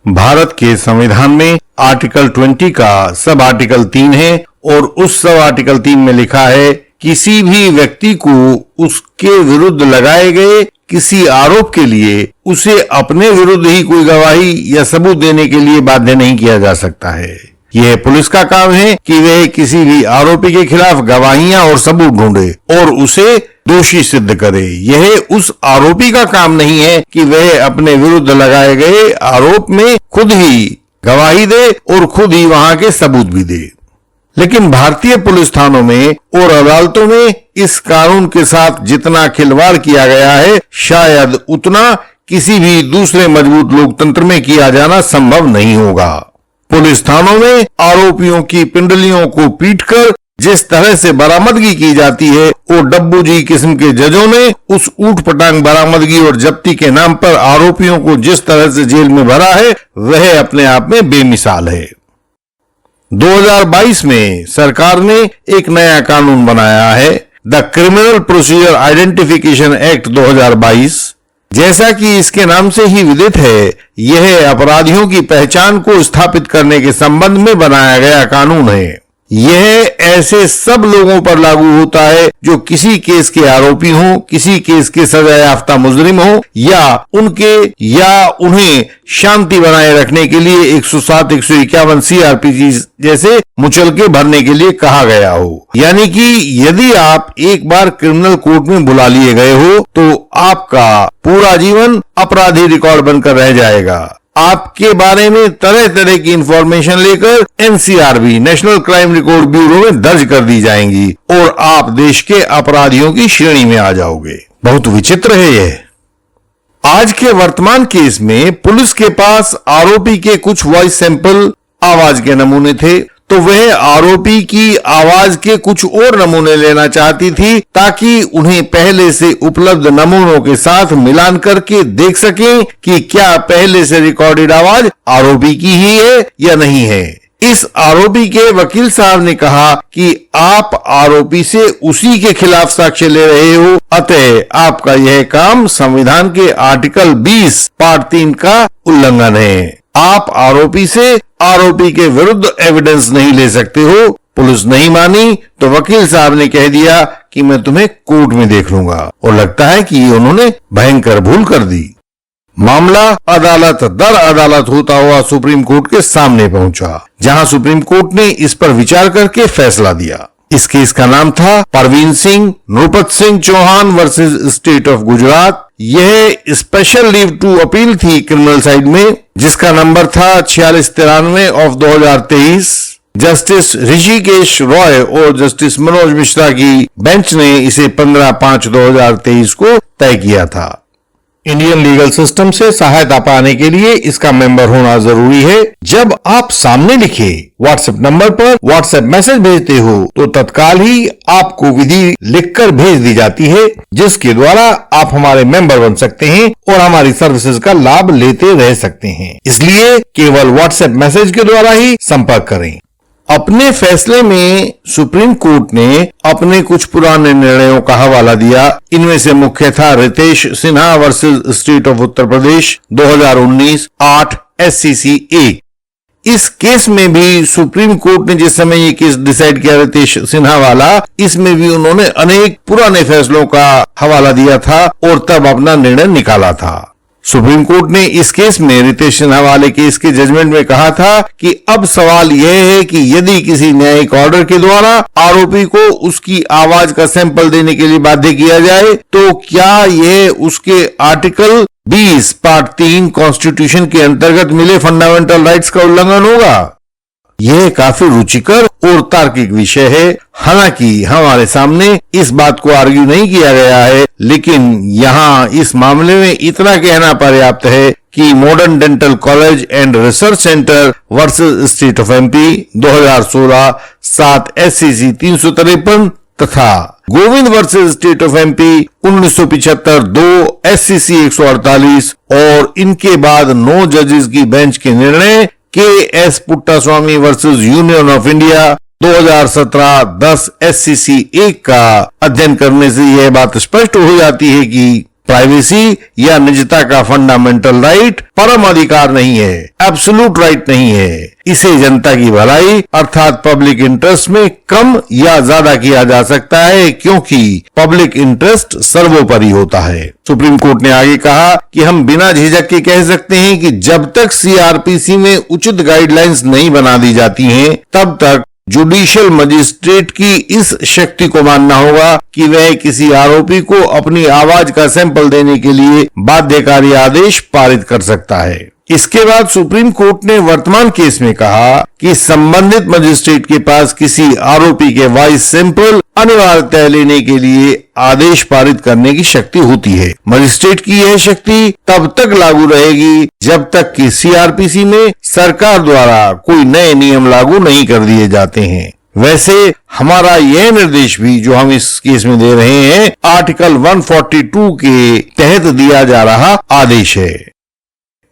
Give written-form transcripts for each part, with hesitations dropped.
भारत के संविधान में आर्टिकल 20 का सब आर्टिकल 3 है और उस सब आर्टिकल 3 में लिखा है, किसी भी व्यक्ति को उसके विरुद्ध लगाए गए किसी आरोप के लिए उसे अपने विरुद्ध ही कोई गवाही या सबूत देने के लिए बाध्य नहीं किया जा सकता है। यह पुलिस का काम है कि वह किसी भी आरोपी के खिलाफ गवाहियां और सबूत ढूंढे और उसे दोषी सिद्ध करे। यह उस आरोपी का काम नहीं है कि वह अपने विरुद्ध लगाए गए आरोप में खुद ही गवाही दे और खुद ही वहां के सबूत भी दे। लेकिन भारतीय पुलिस थानों में और अदालतों में इस कानून के साथ जितना खिलवाड़ किया गया है, शायद उतना किसी भी दूसरे मजबूत लोकतंत्र में किया जाना संभव नहीं होगा। पुलिस थानों में आरोपियों की पिंडलियों को पीटकर जिस तरह से बरामदगी की जाती है, वो डब्बू जी किस्म के जजों ने उस ऊट पटांग बरामदगी और जब्ती के नाम पर आरोपियों को जिस तरह से जेल में भरा है, वह अपने आप में बेमिसाल है। 2022 में सरकार ने एक नया कानून बनाया है, the criminal procedure identification act 2022। जैसा कि इसके नाम से ही विदित है, यह अपराधियों की पहचान को स्थापित करने के संबंध में बनाया गया कानून है। यह ऐसे सब लोगों पर लागू होता है जो किसी केस के आरोपी हों, किसी केस के सजा याफ्ता मुजरिम हों या उन्हें शांति बनाए रखने के लिए 107, 151 सीआरपीसी जैसे मुचलके भरने के लिए कहा गया हो। यानी कि यदि आप एक बार क्रिमिनल कोर्ट में बुला लिए गए हो तो आपका पूरा जीवन अपराधी रिकॉर्ड बनकर रह जाएगा। आपके बारे में तरह तरह की इंफॉर्मेशन लेकर NCRB, national crime record bureau में दर्ज कर दी जाएंगी और आप देश के अपराधियों की श्रेणी में आ जाओगे। बहुत विचित्र है यह। आज के वर्तमान केस में पुलिस के पास आरोपी के कुछ वॉइस सैंपल आवाज के नमूने थे, तो वह आरोपी की आवाज के कुछ और नमूने लेना चाहती थी ताकि उन्हें पहले से उपलब्ध नमूनों के साथ मिलान करके देख सकें कि क्या पहले से रिकॉर्डेड आवाज आरोपी की ही है या नहीं है। इस आरोपी के वकील साहब ने कहा कि आप आरोपी से उसी के खिलाफ साक्ष्य ले रहे हो, अतः आपका यह काम संविधान के आर्टिकल 20 पार्ट 3 का उल्लंघन है। आप आरोपी से आरोपी के विरुद्ध एविडेंस नहीं ले सकते हो। पुलिस नहीं मानी तो वकील साहब ने कह दिया कि मैं तुम्हें कोर्ट में देख लूंगा, और लगता है कि उन्होंने भयंकर भूल कर दी। मामला अदालत दर अदालत होता हुआ सुप्रीम कोर्ट के सामने पहुंचा, जहां सुप्रीम कोर्ट ने इस पर विचार करके फैसला दिया। इस केस का नाम था Parveen Singh Nripat Singh Chauhan versus state of Gujarat. यह स्पेशल लीव टू अपील थी क्रिमिनल साइड में, जिसका नंबर था 4693 ऑफ 2023। जस्टिस ऋषिकेश रॉय और जस्टिस मनोज मिश्रा की बेंच ने इसे 15/5/2023 को तय किया था। इंडियन लीगल सिस्टम से सहायता पाने के लिए इसका मेंबर होना जरूरी है। जब आप सामने लिखे व्हाट्सएप नंबर पर व्हाट्सएप मैसेज भेजते हो तो तत्काल ही आपको विधि लिखकर भेज दी जाती है, जिसके द्वारा आप हमारे मेंबर बन सकते हैं और हमारी सर्विसेज का लाभ लेते रह सकते हैं। इसलिए केवल व्हाट्सएप मैसेज के द्वारा ही संपर्क करें। अपने फैसले में सुप्रीम कोर्ट ने अपने कुछ पुराने निर्णयों का हवाला दिया। इनमें से मुख्य था Ritesh Sinha versus state of Uttar Pradesh 2019 8 SCC 1। इस केस में भी सुप्रीम कोर्ट ने जिस समय ये केस डिसाइड किया रितेश सिन्हा वाला, इसमें भी उन्होंने अनेक पुराने फैसलों का हवाला दिया था और तब अपना निर्णय निकाला था। सुप्रीम कोर्ट ने इस केस में रितेश सिन्हा वाले केस के जजमेंट में कहा था कि अब सवाल यह है कि यदि किसी न्यायिक ऑर्डर के द्वारा आरोपी को उसकी आवाज का सैंपल देने के लिए बाध्य किया जाए तो क्या यह उसके आर्टिकल 20 पार्ट 3 कॉन्स्टिट्यूशन के अंतर्गत मिले फंडामेंटल राइट्स का उल्लंघन होगा। यह काफी रुचिकर और तार्किक विषय है। हालांकि हमारे सामने इस बात को आर्ग्यू नहीं किया गया है, लेकिन यहाँ इस मामले में इतना कहना पर्याप्त है कि modern dental college and research centre versus state of MP 2016 7 SCC 353 तथा Govind versus state of MP 1975 2 SCC 148 और इनके बाद 9 जजेस की बेंच के निर्णय KS Puttaswamy versus union of India 2017 10 SCC 1 का अध्ययन करने से यह बात स्पष्ट हो जाती है कि प्राइवेसी या निजता का फंडामेंटल राइट परम अधिकार नहीं है, एब्सोल्यूट राइट नहीं है। इसे जनता की भलाई अर्थात पब्लिक इंटरेस्ट में कम या ज्यादा किया जा सकता है, क्योंकि पब्लिक इंटरेस्ट सर्वोपरि होता है। सुप्रीम कोर्ट ने आगे कहा कि हम बिना झिझक के कह सकते हैं कि जब तक सीआरपीसी में उचित गाइडलाइंस नहीं बना दी जाती हैं, तब तक जुडिशियल मजिस्ट्रेट की इस शक्ति को मानना होगा कि वह किसी आरोपी को अपनी आवाज का सैंपल देने के लिए बाध्यकारी आदेश पारित कर सकता है। इसके बाद सुप्रीम कोर्ट ने वर्तमान केस में कहा कि संबंधित मजिस्ट्रेट के पास किसी आरोपी के वॉइस सैंपल अनिवार्यतः लेने के लिए आदेश पारित करने की शक्ति होती है। मजिस्ट्रेट की यह शक्ति तब तक लागू रहेगी जब तक कि सीआरपीसी में सरकार द्वारा कोई नए नियम लागू नहीं कर दिए जाते हैं। वैसे हमारा यह निर्देश भी जो हम इस केस में दे रहे हैं, आर्टिकल 142 के तहत दिया जा रहा आदेश है।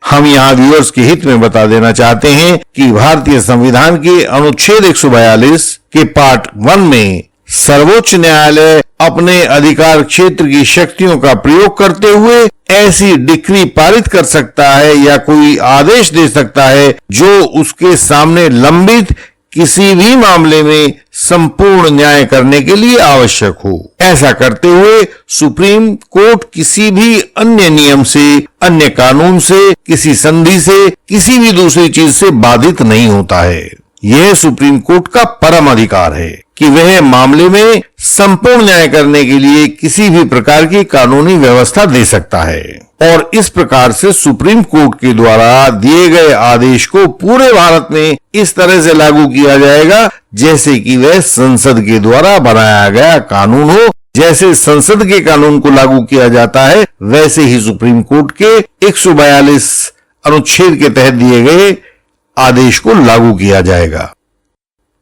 हम यहाँ व्यूअर्स के हित में बता देना चाहते हैं कि भारतीय संविधान के अनुच्छेद 142 के पार्ट 1 में सर्वोच्च न्यायालय अपने अधिकार क्षेत्र की शक्तियों का प्रयोग करते हुए ऐसी डिक्री पारित कर सकता है या कोई आदेश दे सकता है जो उसके सामने लंबित किसी भी मामले में संपूर्ण न्याय करने के लिए आवश्यक हो। ऐसा करते हुए सुप्रीम कोर्ट किसी भी अन्य नियम से, अन्य कानून से, किसी संधि से, किसी भी दूसरी चीज से बाधित नहीं होता है। यह सुप्रीम कोर्ट का परम अधिकार है कि वह मामले में संपूर्ण न्याय करने के लिए किसी भी प्रकार की कानूनी व्यवस्था दे सकता है। और इस प्रकार से सुप्रीम कोर्ट के द्वारा दिए गए आदेश को पूरे भारत में इस तरह से लागू किया जाएगा जैसे कि वह संसद के द्वारा बनाया गया कानून हो। जैसे संसद के कानून को लागू किया जाता है, वैसे ही सुप्रीम कोर्ट के 142 अनुच्छेद के तहत दिए गए आदेश को लागू किया जाएगा।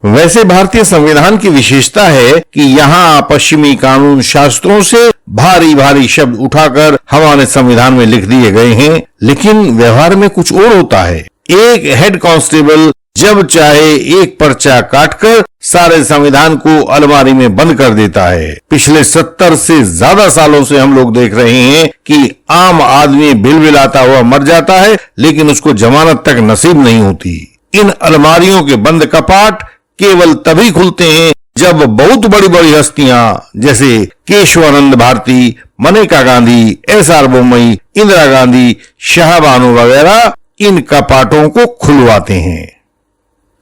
वैसे भारतीय संविधान की विशेषता है कि यहाँ पश्चिमी कानून शास्त्रों से भारी भारी शब्द उठाकर हमारे संविधान में लिख दिए गए हैं, लेकिन व्यवहार में कुछ और होता है। एक हेड कांस्टेबल जब चाहे एक पर्चा काटकर सारे संविधान को अलमारी में बंद कर देता है। पिछले 70 से ज्यादा सालों से हम लोग देख रहे हैं कि आम आदमी बिलबिलाता हुआ मर जाता है, लेकिन उसको जमानत तक नसीब नहीं होती। इन अलमारियों के बंद कपाट केवल तभी खुलते हैं जब बहुत बड़ी बड़ी हस्तियां जैसे केशवानंद भारती, मनेका गांधी, एस.आर. बोम्मई, इंदिरा गांधी, शाहबानो वगैरह इन कपाटों को खुलवाते हैं।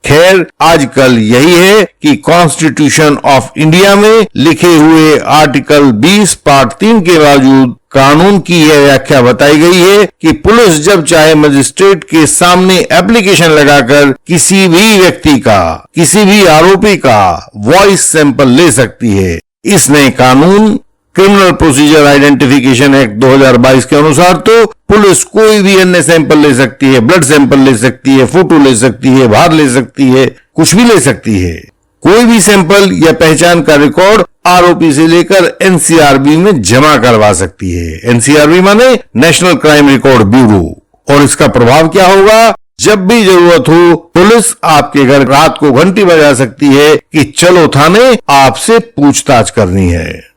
खैर, आजकल यही है कि कॉन्स्टिट्यूशन ऑफ इंडिया में लिखे हुए आर्टिकल 20 पार्ट 3 के बावजूद कानून की यह व्याख्या बताई गई है कि पुलिस जब चाहे मजिस्ट्रेट के सामने एप्लीकेशन लगाकर किसी भी व्यक्ति का, किसी भी आरोपी का वॉइस सैंपल ले सकती है। इस नए कानून क्रिमिनल प्रोसीजर आइडेंटिफिकेशन एक्ट 2022 के अनुसार तो पुलिस कोई भी अन्य सैंपल ले सकती है, ब्लड सैंपल ले सकती है, फोटो ले सकती है, भार ले सकती है, कुछ भी ले सकती है। कोई भी सैंपल या पहचान का रिकॉर्ड आरोपी से लेकर एनसीआरबी में जमा करवा सकती है। एनसीआरबी माने नेशनल क्राइम रिकॉर्ड ब्यूरो। और इसका प्रभाव क्या होगा? जब भी जरूरत हो पुलिस आपके घर रात को घंटी बजा सकती है कि चलो थाने, आपसे पूछताछ करनी है।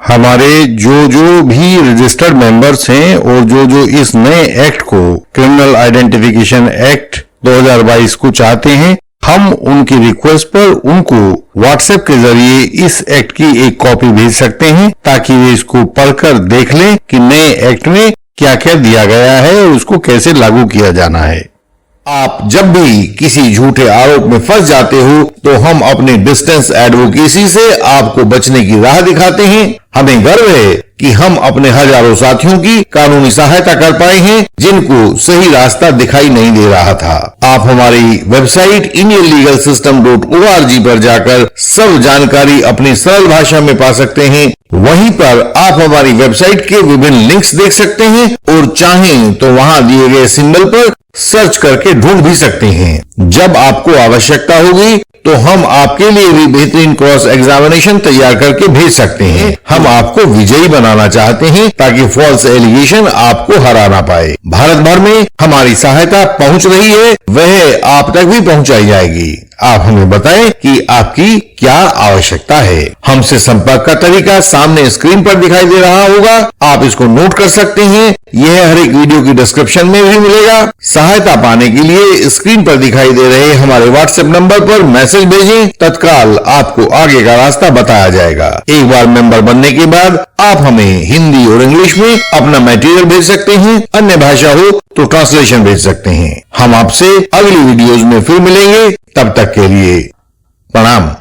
हमारे जो भी रजिस्टर्ड मेंबर्स हैं और जो इस नए एक्ट को, क्रिमिनल आइडेंटिफिकेशन एक्ट 2022 को चाहते हैं, हम उनकी रिक्वेस्ट पर उनको व्हाट्सएप के जरिए इस एक्ट की एक कॉपी भेज सकते हैं ताकि वे इसको पढ़कर देख लें कि नए एक्ट में क्या क्या दिया गया है और उसको कैसे लागू किया जाना है। आप जब भी किसी झूठे आरोप में फंस जाते हो तो हम अपने डिस्टेंस एडवोकेसी से आपको बचने की राह दिखाते हैं। हमें गर्व है कि हम अपने हजारों साथियों की कानूनी सहायता कर पाए हैं जिनको सही रास्ता दिखाई नहीं दे रहा था। आप हमारी वेबसाइट indianlegalsystem.org पर जाकर सब जानकारी अपनी सरल भाषा में पा सकते हैं। वहीं पर आप हमारी वेबसाइट के विभिन्न लिंक्स देख सकते हैं और चाहें तो वहां दिए गए सिंबल पर सर्च करके ढूंढ भी सकते हैं। जब आपको आवश्यकता होगी तो हम आपके लिए भी बेहतरीन क्रॉस एग्जामिनेशन तैयार करके भेज सकते हैं। हम आपको विजयी बनाना चाहते हैं ताकि फॉल्स एलिगेशन आपको हरा ना पाए। भारत भर में हमारी सहायता पहुंच रही है, वह आप तक भी पहुंचाई जाएगी। आप हमें बताएं कि आपकी क्या आवश्यकता है। हमसे संपर्क का तरीका सामने स्क्रीन पर दिखाई दे रहा होगा, आप इसको नोट कर सकते हैं। यह हर एक वीडियो की डिस्क्रिप्शन में भी मिलेगा। सहायता पाने के लिए स्क्रीन पर दिखाई दे रहे हमारे व्हाट्सएप नंबर पर मैसेज भेजें, तत्काल आपको आगे का रास्ता बताया जाएगा। एक बार मेंबर बनने के बाद आप हमें हिंदी और इंग्लिश में अपना मटेरियल भेज सकते हैं, अन्य भाषा हो तो ट्रांसलेशन भेज सकते हैं। हम आपसे अगली वीडियोज में फिर मिलेंगे, तब तक के लिए प्रणाम।